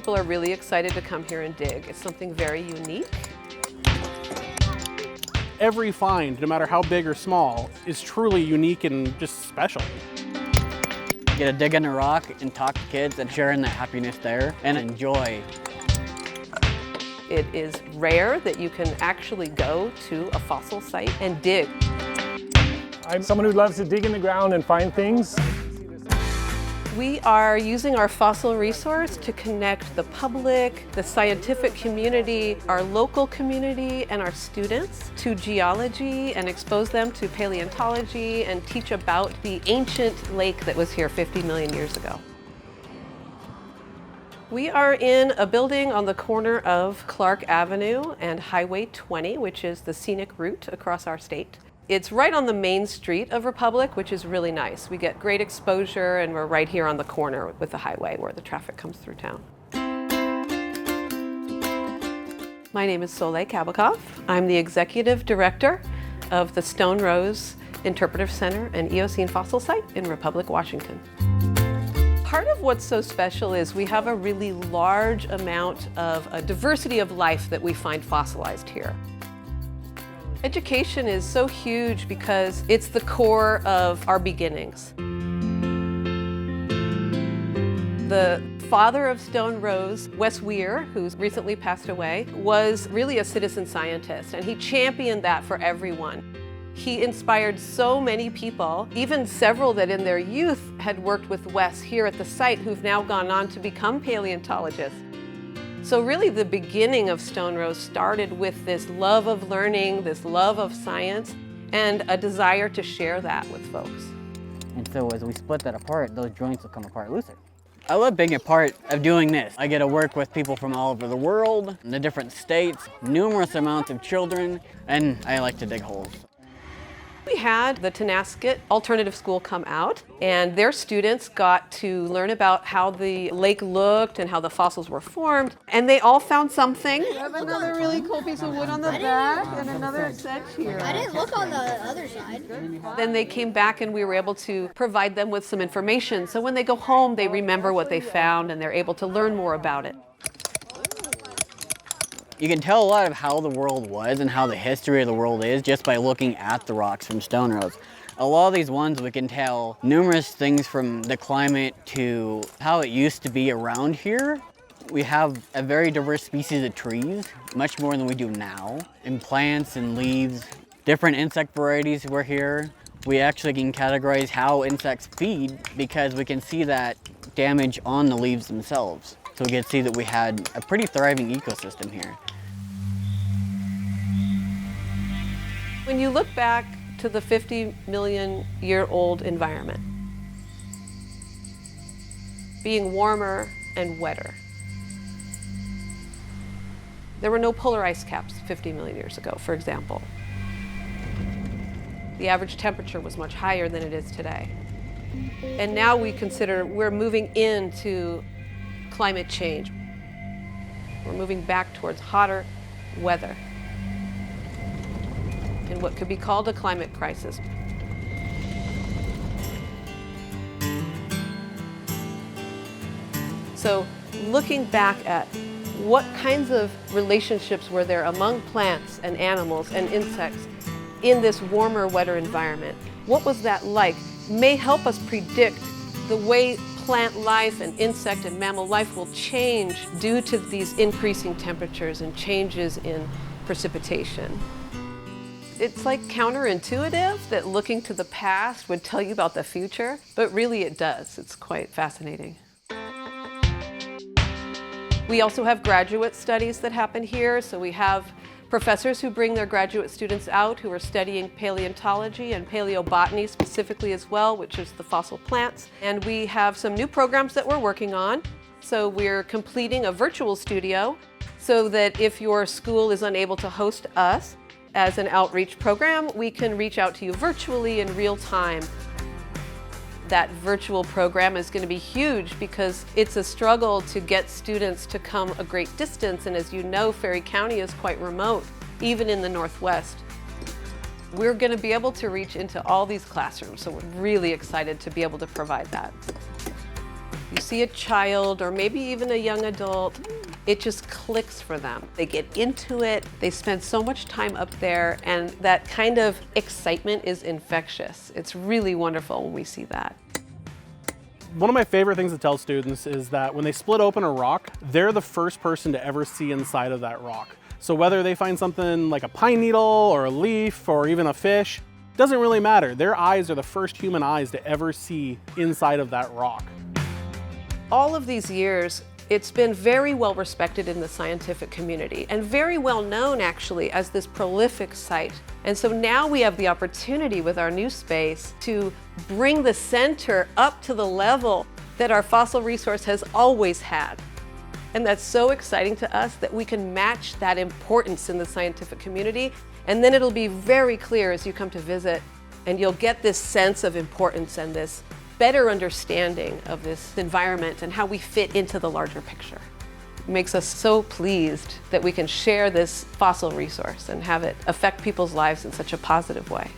people are really excited to come here and dig. It's something very unique. Every find, no matter how big or small, is truly unique and just special. Get to dig in a rock and talk to kids and sharing that happiness there and enjoy. It is rare that you can actually go to a fossil site and dig. I'm someone who loves to dig in the ground and find things. We are using our fossil resource to connect the public, the scientific community, our local community, and our students to geology and expose them to paleontology and teach about the ancient lake that was here 50 million years ago. We are in a building on the corner of Clark Avenue and Highway 20, which is the scenic route across our state. It's right on the main street of Republic, which is really nice. We get great exposure, and we're right here on the corner with the highway where the traffic comes through town. My name is Soleil Kabakov. I'm the executive director of the Stonerose Interpretive Center and Eocene Fossil Site in Republic, Washington. Part of what's so special is we have a really large amount of a diversity of life that we find fossilized here. Education is so huge because it's the core of our beginnings. The father of Stonerose, Wes Weir, who's recently passed away, was really a citizen scientist, and he championed that for everyone. He inspired so many people, even several that in their youth had worked with Wes here at the site who've now gone on to become paleontologists. So really the beginning of Stonerose started with this love of learning, this love of science, and a desire to share that with folks. And so as we split that apart, those joints will come apart looser. I love being a part of doing this. I get to work with people from all over the world, the different states, numerous amounts of children, and I like to dig holes. We had the Tenasket Alternative School come out, and their students got to learn about how the lake looked and how the fossils were formed, and they all found something. We have another really cool piece of wood on the back and another set here. I didn't look on the other side. Then they came back and we were able to provide them with some information, so when they go home they remember what they found and they're able to learn more about it. You can tell a lot of how the world was and how the history of the world is just by looking at the rocks from Stonerose. A lot of these ones we can tell numerous things from the climate to how it used to be around here. We have a very diverse species of trees, much more than we do now, and plants and leaves. Different insect varieties were here. We actually can categorize how insects feed because we can see that damage on the leaves themselves. So we can see that we had a pretty thriving ecosystem here. When you look back to the 50 million year old environment, being warmer and wetter, there were no polar ice caps 50 million years ago, for example. The average temperature was much higher than it is today. And now we consider we're moving into climate change. We're moving back towards hotter weather in what could be called a climate crisis. So looking back at what kinds of relationships were there among plants and animals and insects in this warmer, wetter environment, what was that like, may help us predict the way plant life and insect and mammal life will change due to these increasing temperatures and changes in precipitation. It's like counterintuitive that looking to the past would tell you about the future, but really it does. It's quite fascinating. We also have graduate studies that happen here, so we have professors who bring their graduate students out who are studying paleontology and paleobotany specifically as well, which is the fossil plants. And we have some new programs that we're working on. So we're completing a virtual studio so that if your school is unable to host us as an outreach program, we can reach out to you virtually in real time. That virtual program is going to be huge because it's a struggle to get students to come a great distance, and as you know, Ferry County is quite remote, even in the Northwest. We're going to be able to reach into all these classrooms, so we're really excited to be able to provide that. You see a child or maybe even a young adult, it just clicks for them. They get into it, they spend so much time up there, and that kind of excitement is infectious. It's really wonderful when we see that. One of my favorite things to tell students is that when they split open a rock, they're the first person to ever see inside of that rock. So whether they find something like a pine needle or a leaf or even a fish, doesn't really matter. Their eyes are the first human eyes to ever see inside of that rock. All of these years, it's been very well respected in the scientific community and very well known actually as this prolific site. And so now we have the opportunity with our new space to bring the center up to the level that our fossil resource has always had. And that's so exciting to us that we can match that importance in the scientific community. And then it'll be very clear as you come to visit, and you'll get this sense of importance and this better understanding of this environment and how we fit into the larger picture. It makes us so pleased that we can share this fossil resource and have it affect people's lives in such a positive way.